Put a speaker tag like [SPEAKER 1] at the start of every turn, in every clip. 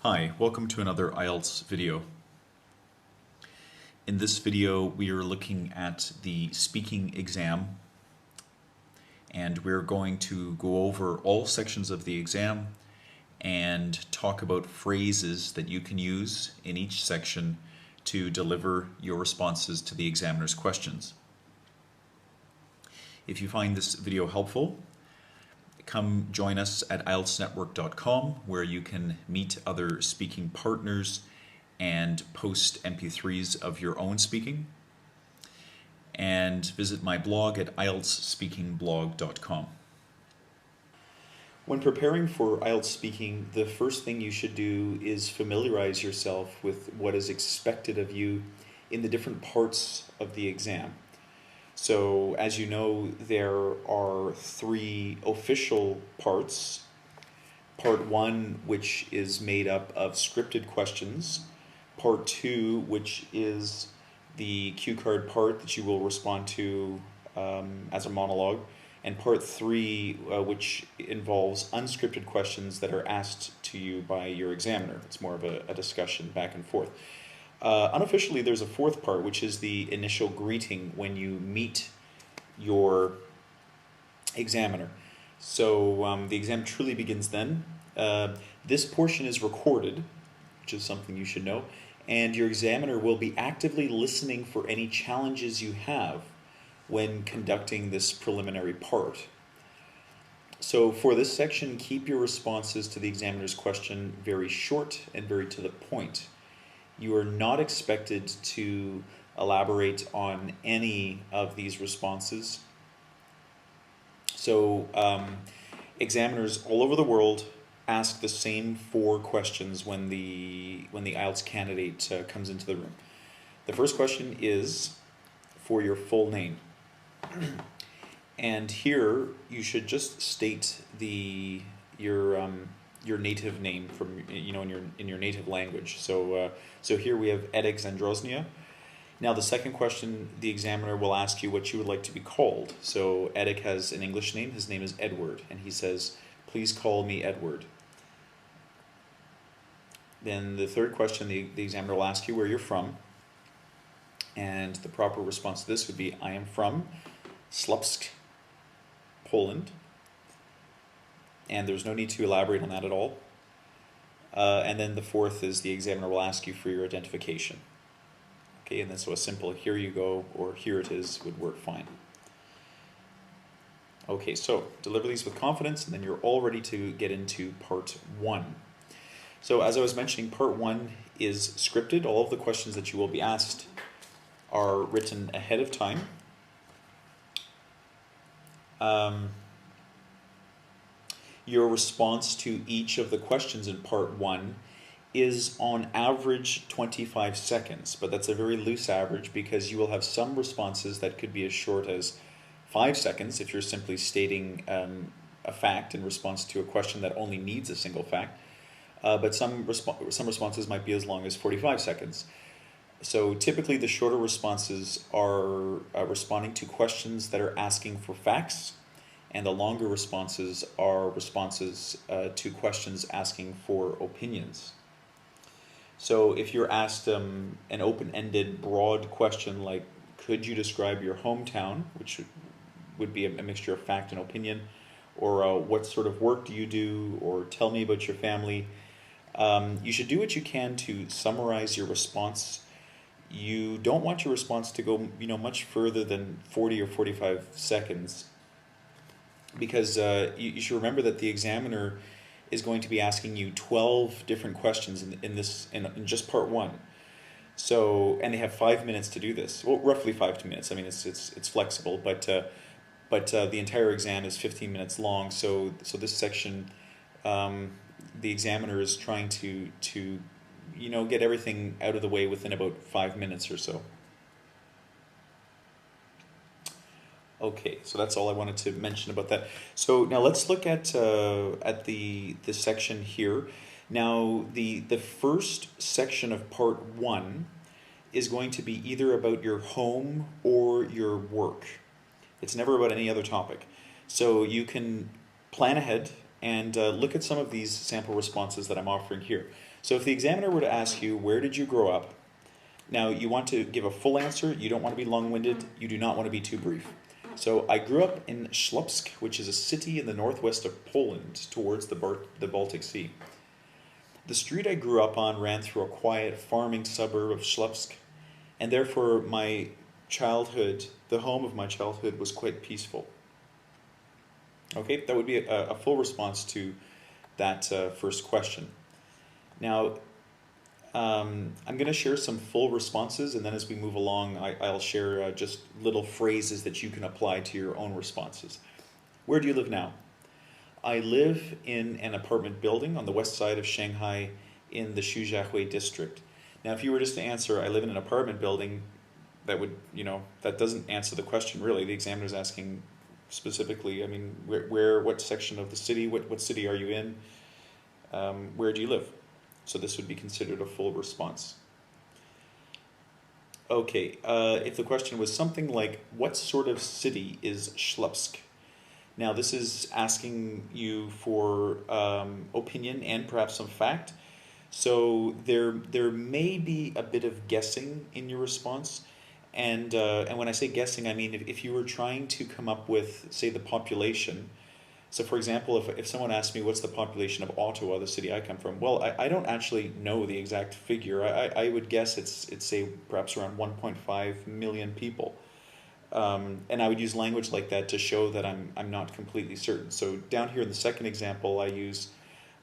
[SPEAKER 1] Hi, welcome to another IELTS video. In this video, we are looking at the speaking exam, and we're going to go over all sections of the exam and talk about phrases that you can use in each section to deliver your responses to the examiner's questions. If you find this video helpful, come join us at IELTSNetwork.com, where you can meet other speaking partners and post MP3s of your own speaking. And visit my blog at IELTSSpeakingblog.com. When preparing for IELTS speaking, the first thing you should do is familiarize yourself with what is expected of you in the different parts of the exam. So, as you know, there are three official parts. Part 1, which is made up of scripted questions. Part 2, which is the cue card part that you will respond to as a monologue. And Part 3, which involves unscripted questions that are asked to you by your examiner. It's more of a discussion back and forth. Unofficially, there's a fourth part, which is the initial greeting when you meet your examiner. So the exam truly begins then. This portion is recorded, which is something you should know, and your examiner will be actively listening for any challenges you have when conducting this preliminary part. So for this section, keep your responses to the examiner's question very short and very to the point. You are not expected to elaborate on any of these responses. So examiners all over the world ask the same 4 questions when the IELTS candidate comes into the room. The first question is for your full name. And here you should just state your native name from in your native language. So here we have Edek Zandroznia. Now the second question, the examiner will ask you what you would like to be called. So Edek has an English name. His name is Edward, and he says, "Please call me Edward." Then the third question, the examiner will ask you where you're from, and the proper response to this would be, "I am from Słupsk, Poland." And there's no need to elaborate on that at all. And then the fourth is the examiner will ask you for your identification. Okay, and then so a simple "here you go" or "here it is" would work fine. Okay, so deliver these with confidence, and then you're all ready to get into part 1. So as I was mentioning, part 1 is scripted. All of the questions that you will be asked are written ahead of time. Your response to each of the questions in part 1 is on average 25 seconds, but that's a very loose average because you will have some responses that could be as short as 5 seconds if you're simply stating a fact in response to a question that only needs a single fact, but some responses might be as long as 45 seconds. So typically the shorter responses are responding to questions that are asking for facts, and the longer responses are responses to questions asking for opinions. So if you're asked an open-ended, broad question like, "Could you describe your hometown?" which would be a mixture of fact and opinion, or "What sort of work do you do?" or "Tell me about your family," you should do what you can to summarize your response. You don't want your response to go much further than 40 or 45 seconds, because you should remember that the examiner is going to be asking you 12 different questions in just part 1. So, and they have 5 minutes to do this. Well, roughly 5 minutes. I mean, it's flexible, but the entire exam is 15 minutes long. So this section, the examiner is trying to get everything out of the way within about 5 minutes or so. Okay, so that's all I wanted to mention about that. So now let's look at the section here. Now the first section of part 1 is going to be either about your home or your work. It's never about any other topic. So you can plan ahead and look at some of these sample responses that I'm offering here. So if the examiner were to ask you, where did you grow up? Now, you want to give a full answer, you don't want to be long-winded, you do not want to be too brief. So I grew up in Śląsk, which is a city in the northwest of Poland towards the Baltic Sea. The street I grew up on ran through a quiet farming suburb of Śląsk, and therefore my childhood, the home of my childhood, was quite peaceful. Okay, that would be a full response to that first question. Now, I'm going to share some full responses, and then as we move along, I'll share just little phrases that you can apply to your own responses. Where do you live now? I live in an apartment building on the west side of Shanghai in the Xujiahui district. Now, if you were just to answer, I live in an apartment building, that would, that doesn't answer the question really. The examiner's asking specifically, I mean, what section of the city, what city are you in? Where do you live? So this would be considered a full response. Okay, if the question was something like, what sort of city is Śląsk? Now this is asking you for opinion and perhaps some fact. So there may be a bit of guessing in your response. And when I say guessing, I mean if you were trying to come up with, say, the population. So for example, if someone asked me what's the population of Ottawa, the city I come from, well, I don't actually know the exact figure. I would guess it's say perhaps around 1.5 million people. And I would use language like that to show that I'm not completely certain. So down here in the second example, I use,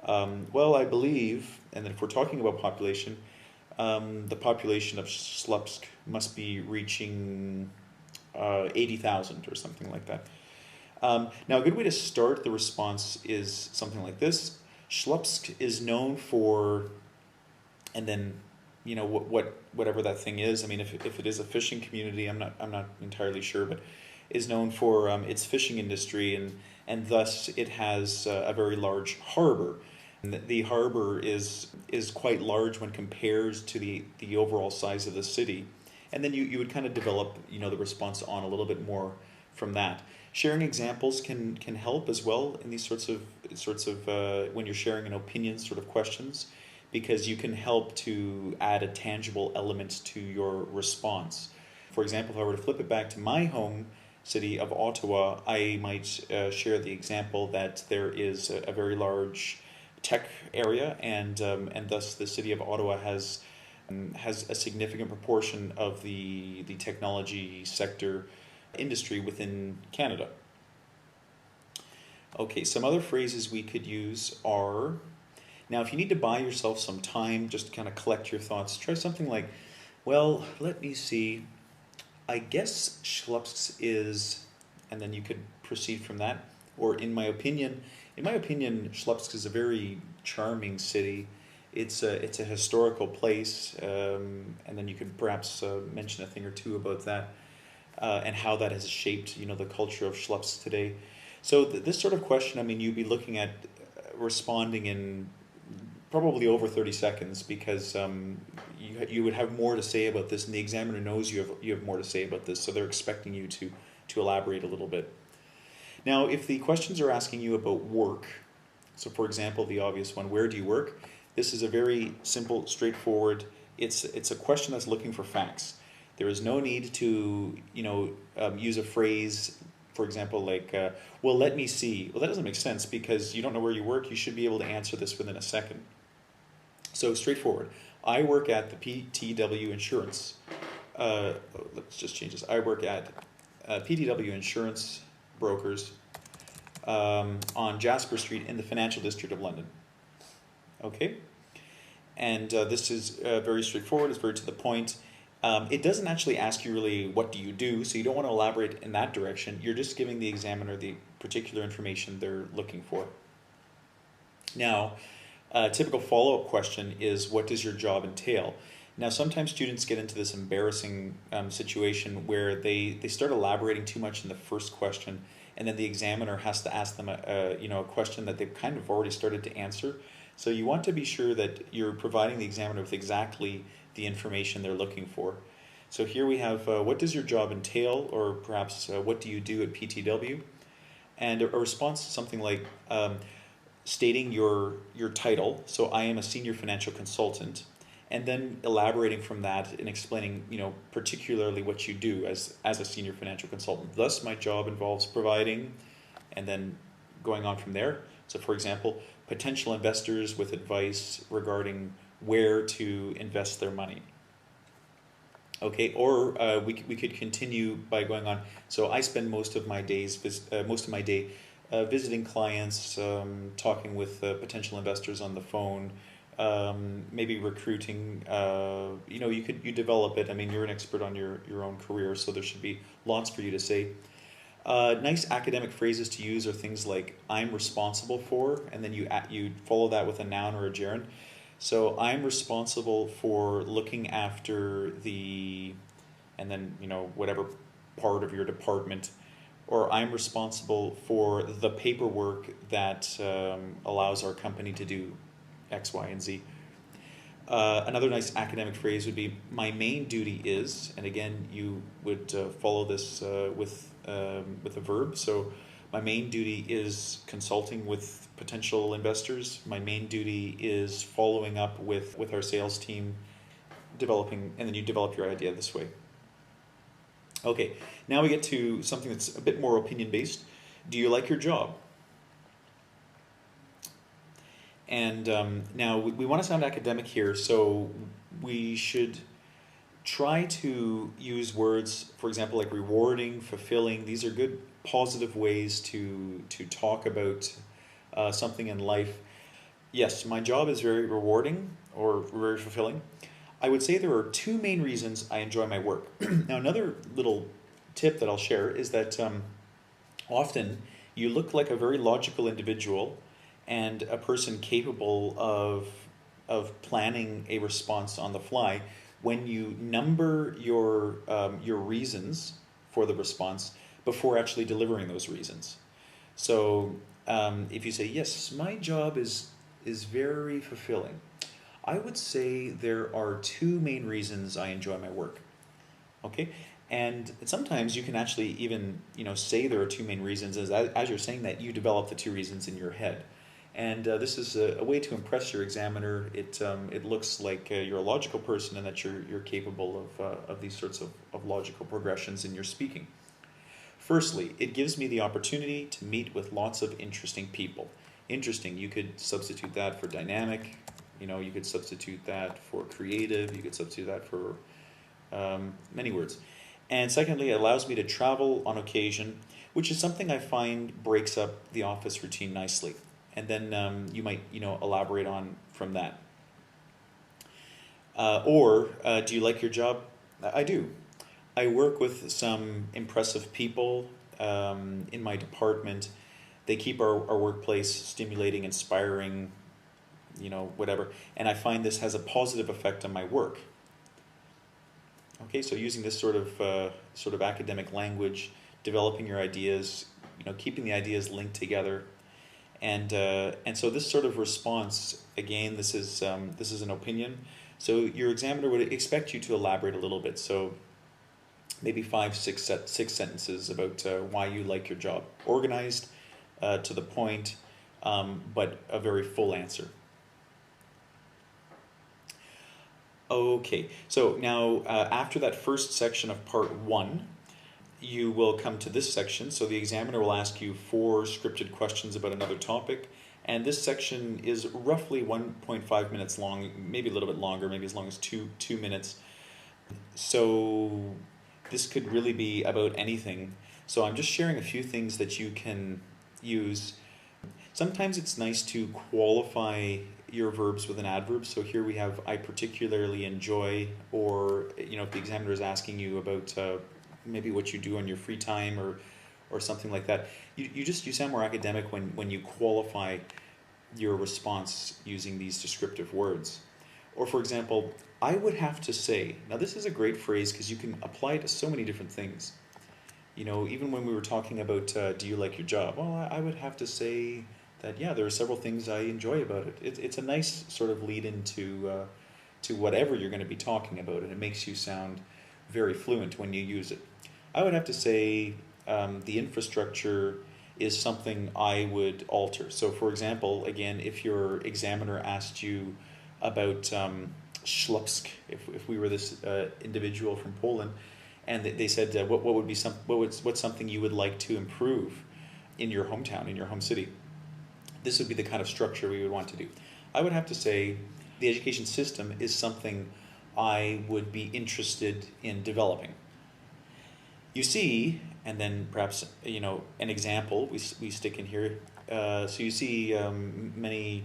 [SPEAKER 1] well, I believe, and then if we're talking about population, the population of Śląsk must be reaching 80,000 or something like that. Now, a good way to start the response is something like this. Śląsk is known for, and then, whatever that thing is. I mean, if it is a fishing community, I'm not entirely sure, but is known for its fishing industry, and thus it has a very large harbor. And the harbor is quite large when compared to the overall size of the city. And then you would kind of develop, the response on a little bit more from that. Sharing examples can help as well in these sorts of when you're sharing an opinion sort of questions, because you can help to add a tangible element to your response. For example, if I were to flip it back to my home city of Ottawa, I might share the example that there is a very large tech area, and thus the city of Ottawa has a significant proportion of the technology sector industry within Canada. Okay, some other phrases we could use are, now if you need to buy yourself some time just to kind of collect your thoughts, try something like, well, let me see, I guess Śląsk is, and then you could proceed from that, or in my opinion, Śląsk is a very charming city. It's a historical place, and then you could perhaps mention a thing or two about that. And how that has shaped, the culture of Śląsk today. So this sort of question, I mean, you'd be looking at responding in probably over 30 seconds, because you would have more to say about this, and the examiner knows you have more to say about this, so they're expecting you to elaborate a little bit. Now, if the questions are asking you about work, so for example, the obvious one, where do you work? This is a very simple, straightforward, it's a question that's looking for facts. There is no need to, use a phrase, for example, like, well, let me see. Well, that doesn't make sense, because you don't know where you work. You should be able to answer this within a second. So straightforward. I work at the PTW Insurance. Let's just change this. I work at PTW Insurance Brokers on Jasper Street in the financial district of London. Okay? And this is very straightforward. It's very to the point. It doesn't actually ask you really what do you do, so you don't want to elaborate in that direction. You're just giving the examiner the particular information they're looking for. Now, a typical follow-up question is, what does your job entail? Now, sometimes students get into this embarrassing situation where they start elaborating too much in the first question, and then the examiner has to ask them a question that they've kind of already started to answer. So you want to be sure that you're providing the examiner with exactly the information they're looking for. So here we have, what does your job entail, or perhaps what do you do at PTW? And a response to something like, stating your title. So I am a senior financial consultant, and then elaborating from that and explaining, particularly what you do as a senior financial consultant. Thus, my job involves providing, and then going on from there. So, for example, potential investors with advice regarding where to invest their money. Okay, or we could continue by going on. So I spend most of my day visiting clients, talking with potential investors on the phone, maybe recruiting. You develop it. I mean, you're an expert on your own career, so there should be lots for you to say. Nice academic phrases to use are things like "I'm responsible for," and then you follow that with a noun or a gerund. So I'm responsible for looking after and then whatever part of your department, or I'm responsible for the paperwork that allows our company to do X, Y, and Z. Another nice academic phrase would be "my main duty is," and again you would follow this with a verb. So my main duty is consulting with potential investors. My main duty is following up with our sales team, developing, and then you develop your idea this way. Okay, now we get to something that's a bit more opinion-based. Do you like your job? And now we want to sound academic here, so we should try to use words, for example, like rewarding, fulfilling. These are good positive ways to talk about something in life. Yes, my job is very rewarding or very fulfilling. I would say there are two main reasons I enjoy my work. Now, another little tip that I'll share is that often you look like a very logical individual and a person capable of planning a response on the fly when you number your reasons for the response before actually delivering those reasons. So if you say, yes, my job is very fulfilling, I would say there are two main reasons I enjoy my work. Okay, and sometimes you can actually even say there are two main reasons. As you're saying that, you develop the two reasons in your head. And this is a way to impress your examiner. It looks like you're a logical person and that you're capable of these sorts of logical progressions in your speaking. Firstly, it gives me the opportunity to meet with lots of interesting people. Interesting, you could substitute that for dynamic, you could substitute that for creative, you could substitute that for many words. And secondly, it allows me to travel on occasion, which is something I find breaks up the office routine nicely. And then you might, elaborate on from that. Or do you like your job? I do. I work with some impressive people in my department. They keep our workplace stimulating, inspiring, whatever. And I find this has a positive effect on my work. Okay, so using this sort of academic language, developing your ideas, keeping the ideas linked together. And so this sort of response, again, this is an opinion. So your examiner would expect you to elaborate a little bit. So maybe 6 sentences about why you like your job. Organized, to the point, but a very full answer. Okay, so now after that first section of part 1, you will come to this section. So the examiner will ask you 4 scripted questions about another topic, and this section is roughly 1.5 minutes long, maybe a little bit longer, maybe as long as two minutes. So this could really be about anything. So I'm just sharing a few things that you can use. Sometimes it's nice to qualify your verbs with an adverb. So here we have "I particularly enjoy," or if the examiner is asking you about maybe what you do on your free time or something like that, you sound more academic when you qualify your response using these descriptive words. Or for example, "I would have to say." Now this is a great phrase because you can apply it to so many different things. Even when we were talking about do you like your job? Well, I would have to say that, yeah, there are several things I enjoy about it. It's a nice sort of lead into to whatever you're going to be talking about, and it makes you sound very fluent when you use it. I would have to say the infrastructure is something I would alter. So for example, again, if your examiner asked you about Ślubsk, if we were this individual from Poland, and they said what would be what's something you would like to improve in your hometown, in your home city, this would be the kind of structure we would want to do. I would have to say the education system is something I would be interested in developing. You see, and then perhaps an example we stick in here. So you see many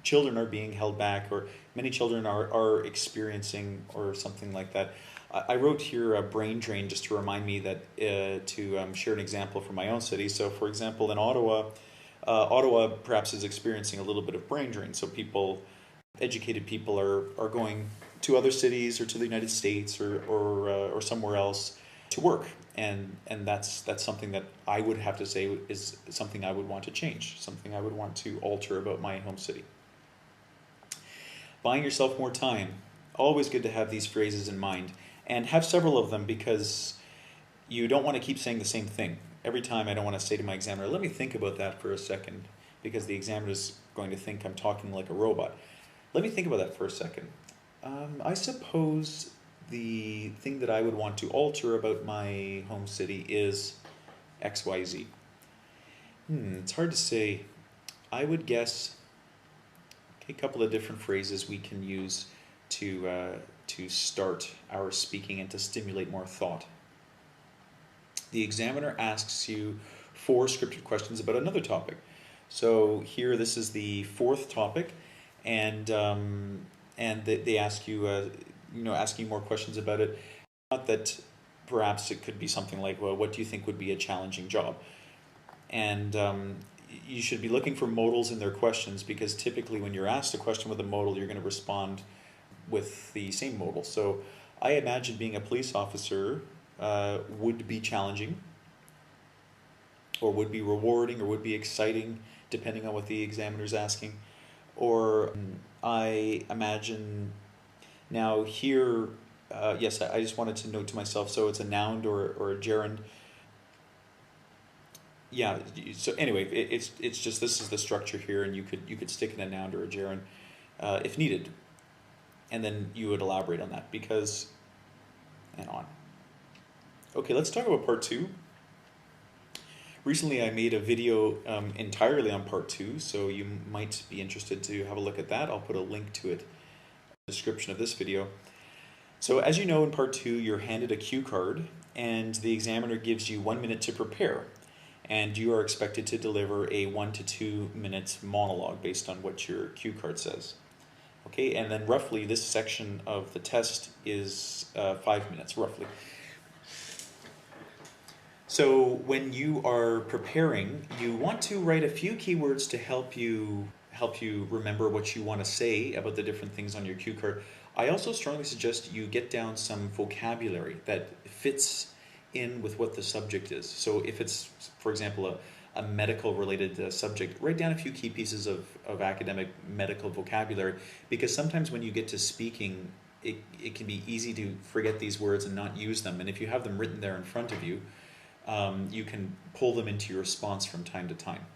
[SPEAKER 1] children are being held back, or many children are experiencing, or something like that. I wrote here a brain drain just to remind me that to share an example from my own city. So for example, in Ottawa, Ottawa perhaps is experiencing a little bit of brain drain. So educated people are going to other cities or to the United States or somewhere else to work, and that's something that I would have to say is something I would want to change, something I would want to alter about my home city. Buying yourself more time. Always good to have these phrases in mind, and have several of them, because you don't want to keep saying the same thing. Every time I don't want to say to my examiner, let me think about that for a second, because the examiner is going to think I'm talking like a robot. Let me think about that for a second. I suppose the thing that I would want to alter about my home city is XYZ. It's hard to say. I would guess a couple of different phrases we can use to start our speaking and to stimulate more thought. The examiner asks you 4 scripted questions about another topic. So here, this is the 4th topic, and they ask you, asking more questions about it. Not that perhaps it could be something like, well, what do you think would be a challenging job? And you should be looking for modals in their questions, because typically when you're asked a question with a modal, you're going to respond with the same modal. So I imagine being a police officer would be challenging, or would be rewarding, or would be exciting, depending on what the examiner is asking. Or I imagine, now here, yes, I just wanted to note to myself, so it's a noun or a gerund. Yeah, so anyway, it's just, this is the structure here, and you could stick in a noun or a gerund if needed, and then you would elaborate on that, because, and on. Okay, let's talk about part 2. Recently I made a video entirely on part 2, so you might be interested to have a look at that. I'll put a link to it in the description of this video. So as you know, in part 2, you're handed a cue card, and the examiner gives you 1 minute to prepare. And you are expected to deliver a 1 to 2 minute monologue based on what your cue card says. Okay, and then roughly this section of the test is 5 minutes, roughly. So when you are preparing, you want to write a few keywords to help you remember what you want to say about the different things on your cue card. I also strongly suggest you get down some vocabulary that fits in with what the subject is. So if it's, for example, a medical related subject, write down a few key pieces of academic medical vocabulary, because sometimes when you get to speaking, it can be easy to forget these words and not use them. And if you have them written there in front of you, you can pull them into your response from time to time.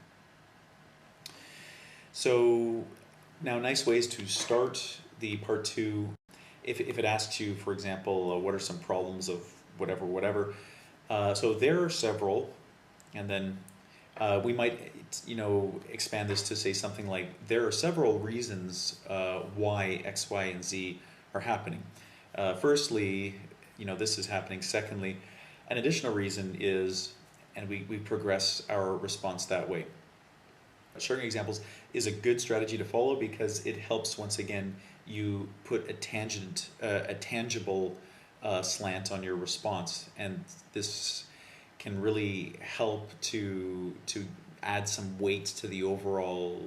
[SPEAKER 1] So now, nice ways to start the part 2. If it asks you, for example, what are some problems of whatever. So there are several, and then we might, expand this to say something like, there are several reasons why X, Y, and Z are happening. Firstly, this is happening. Secondly, an additional reason is, and we progress our response that way. Sharing examples is a good strategy to follow, because it helps, once again, you put a tangible slant on your response, and this can really help to add some weight to the overall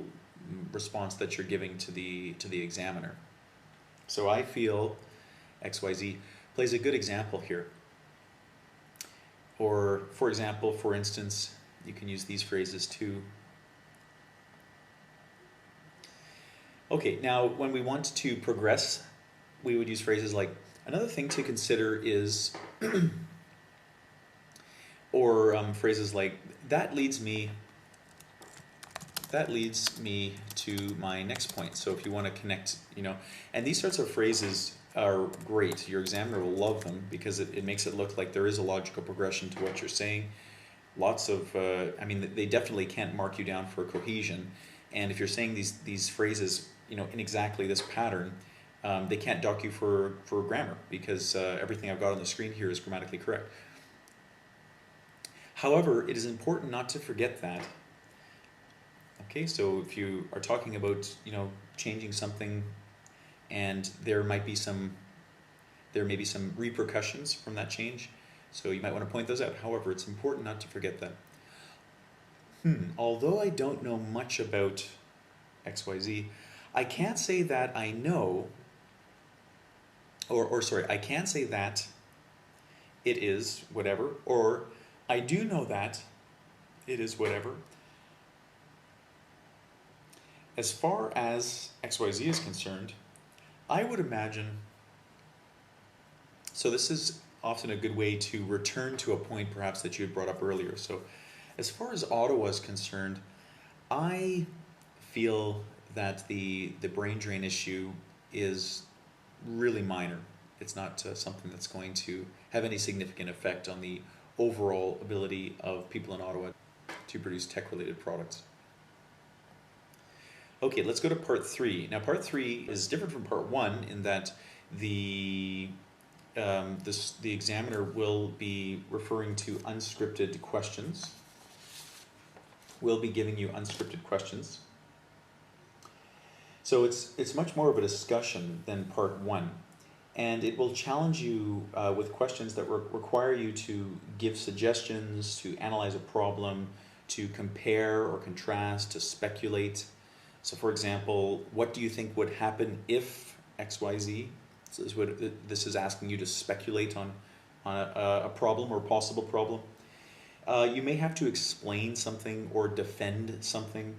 [SPEAKER 1] response that you're giving to the examiner. So I feel XYZ plays a good example here. Or, for example, for instance, you can use these phrases too. Okay, now when we want to progress, we would use phrases like, another thing to consider is, or phrases like, that leads me to my next point. So if you want to connect, and these sorts of phrases are great. Your examiner will love them because it makes it look like there is a logical progression to what you're saying. Lots of, they definitely can't mark you down for cohesion. And if you're saying these phrases, in exactly this pattern, they can't dock you for grammar because everything I've got on the screen here is grammatically correct. However, it is important not to forget that. Okay, so if you are talking about, changing something, and there may be some repercussions from that change, so you might want to point those out. However, it's important not to forget that. Although I don't know much about XYZ, I can't say that I know, I can't say that it is whatever, or I do know that it is whatever. As far as XYZ is concerned, I would imagine, so this is often a good way to return to a point perhaps that you had brought up earlier. So as far as Ottawa is concerned, I feel that the brain drain issue is really minor. It's not something that's going to have any significant effect on the overall ability of people in Ottawa to produce tech-related products. Okay, let's go to part 3. Now, part 3 is different from part 1 in that the examiner will be referring to unscripted questions. We'll be giving you unscripted questions. So it's much more of a discussion than part 1. And it will challenge you with questions that require you to give suggestions, to analyze a problem, to compare or contrast, to speculate. So for example, what do you think would happen if XYZ? So this is asking you to speculate on a problem or a possible problem. You may have to explain something or defend something.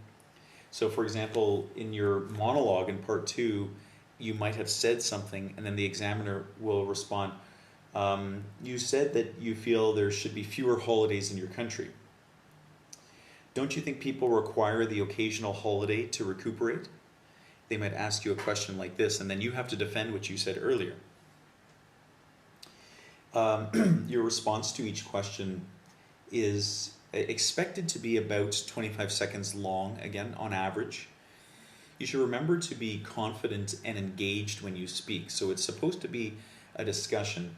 [SPEAKER 1] So for example, in your monologue in part 2, you might have said something and then the examiner will respond, you said that you feel there should be fewer holidays in your country. Don't you think people require the occasional holiday to recuperate? They might ask you a question like this, and then you have to defend what you said earlier. Your response to each question is expected to be about 25 seconds long, again, on average. You should remember to be confident and engaged when you speak. So it's supposed to be a discussion.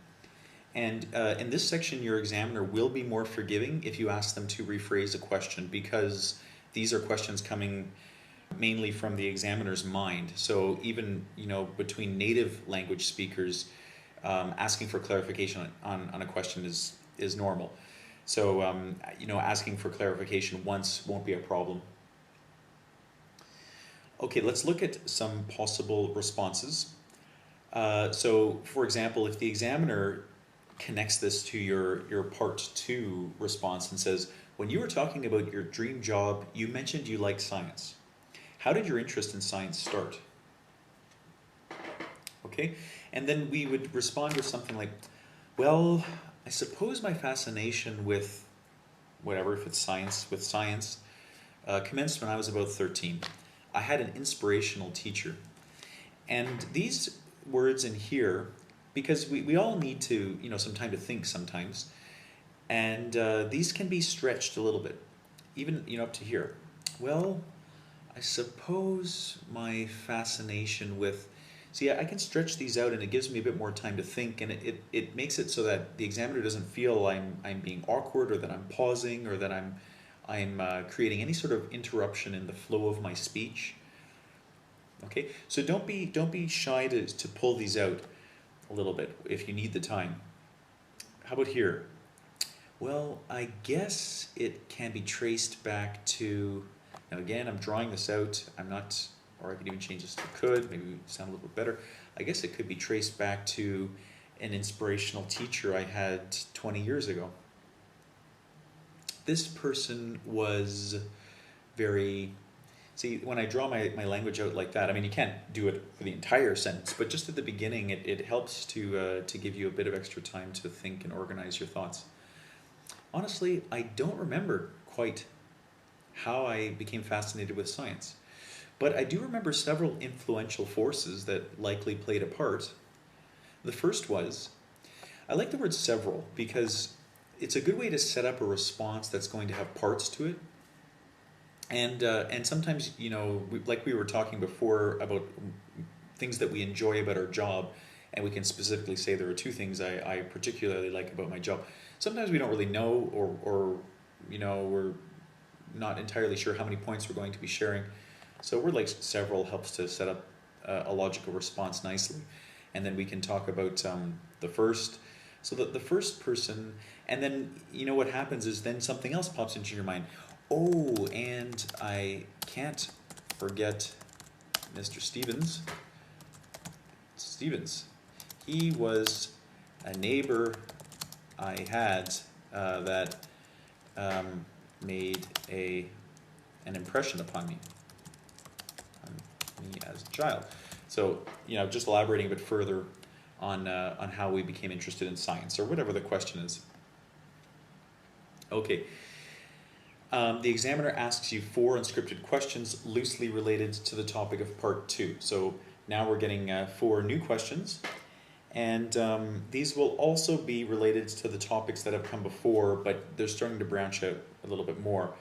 [SPEAKER 1] And in this section, your examiner will be more forgiving if you ask them to rephrase a question, because these are questions coming mainly from the examiner's mind. So even between native language speakers, asking for clarification on a question is normal. So asking for clarification once won't be a problem. Okay, let's look at some possible responses. So for example, if the examiner connects this to your part 2 response and says, when you were talking about your dream job, you mentioned you like science. How did your interest in science start? Okay, and then we would respond with something like, well, I suppose my fascination with whatever, if it's science, commenced when I was about 13. I had an inspirational teacher. And these words in here, because we all need to, some time to think sometimes, and these can be stretched a little bit, even, up to here. Well, I suppose my fascination with, see, I can stretch these out and it gives me a bit more time to think, and it makes it so that the examiner doesn't feel I'm being awkward, or that I'm pausing, or that I'm creating any sort of interruption in the flow of my speech. Okay, so don't be shy to pull these out a little bit if you need the time. How about here? Well, I guess it can be traced back to, now again, I'm drawing this out, or I could even change this to could, maybe sound a little bit better. I guess it could be traced back to an inspirational teacher I had 20 years ago. This person was very, see, when I draw my language out like that, you can't do it for the entire sentence, but just at the beginning, it helps to give you a bit of extra time to think and organize your thoughts. Honestly, I don't remember quite how I became fascinated with science. But I do remember several influential forces that likely played a part. The first was, I like the word several because it's a good way to set up a response that's going to have parts to it. And sometimes, like we were talking before about things that we enjoy about our job, and we can specifically say there are two things I particularly like about my job. Sometimes we don't really know, or we're not entirely sure how many points we're going to be sharing. So word like several helps to set up a logical response nicely. And then we can talk about the first. So the first person, and then what happens is then something else pops into your mind. Oh, and I can't forget Mr. Stevens. He was a neighbor I had that made an impression upon me as a child. So, just elaborating a bit further on how we became interested in science, or whatever the question is. Okay. The examiner asks you 4 unscripted questions loosely related to the topic of part 2. So now we're getting 4 new questions, and these will also be related to the topics that have come before, but they're starting to branch out a little bit more.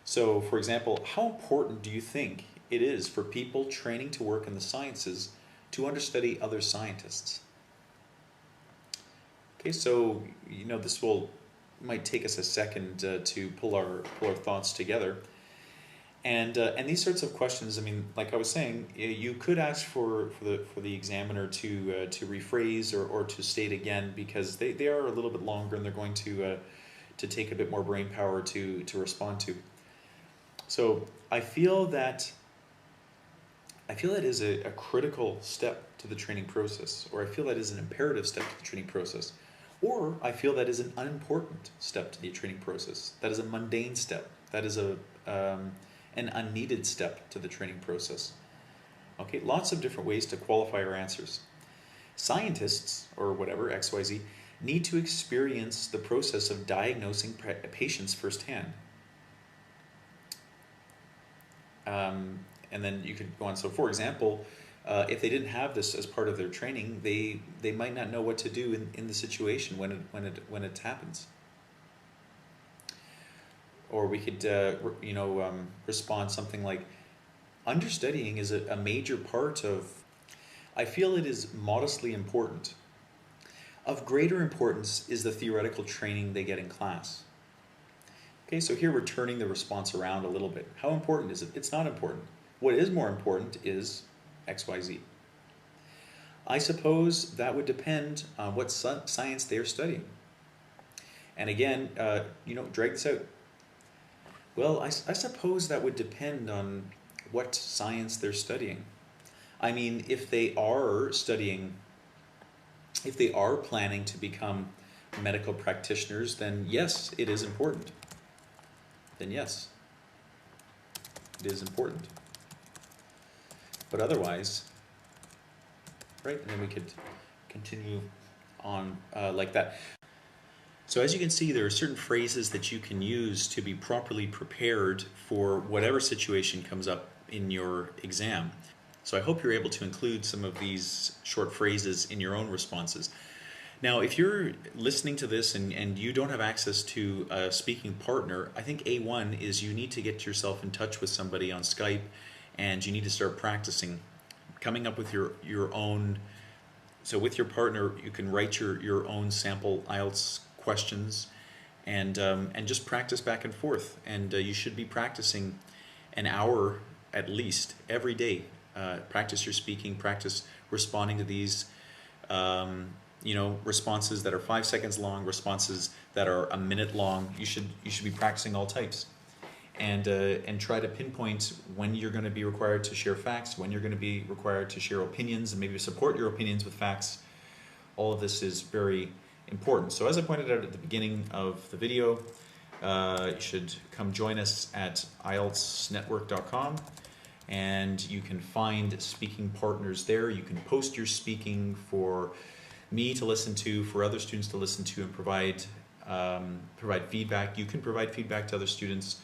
[SPEAKER 1] So, for example, how important do you think it is for people training to work in the sciences to understudy other scientists? Okay, so this might take us a second to pull our thoughts together, and these sorts of questions. I mean, like I was saying, you could ask for the examiner to rephrase or to state again, because they are a little bit longer and they're going to take a bit more brain power to respond to. So I feel that is a critical step to the training process, or I feel that is an imperative step to the training process. Or I feel that is an unimportant step to the training process. That is a mundane step. That is an unneeded step to the training process. Okay, lots of different ways to qualify our answers. Scientists, or whatever, XYZ, need to experience the process of diagnosing patients firsthand. And then you could go on. So, for example, if they didn't have this as part of their training, they might not know what to do in the situation when it happens. Or we could respond something like, understudying is a major part of. I feel it is modestly important. Of greater importance is the theoretical training they get in class. Okay, so here we're turning the response around a little bit. How important is it? It's not important. What is more important is XYZ. I suppose that would depend on what science they're studying. And again, drag this out. Well, I suppose that would depend on what science they're studying. I mean, if they are planning to become medical practitioners, then yes, it is important. Then yes, it is important. But otherwise, right? And then we could continue on like that. So as you can see, there are certain phrases that you can use to be properly prepared for whatever situation comes up in your exam. So I hope you're able to include some of these short phrases in your own responses. Now, if you're listening to this and you don't have access to a speaking partner, I think A1 is you need to get yourself in touch with somebody on Skype, and you need to start practicing, coming up with your own. So with your partner, you can write your own sample IELTS questions, and just practice back and forth. And you should be practicing an hour at least every day. Practice your speaking, practice responding to these responses that are 5 seconds long, responses that are a minute long. You should be practicing all types, and try to pinpoint when you're going to be required to share facts, when you're going to be required to share opinions, and maybe support your opinions with facts. All of this is very important. So as I pointed out at the beginning of the video, you should come join us at IELTSNetwork.com. And you can find speaking partners there. You can post your speaking for me to listen to, for other students to listen to, and provide provide feedback. You can provide feedback to other students.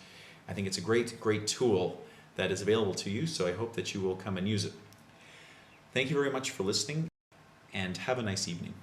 [SPEAKER 1] I think it's a great tool that is available to you, so I hope that you will come and use it. Thank you very much for listening, and have a nice evening.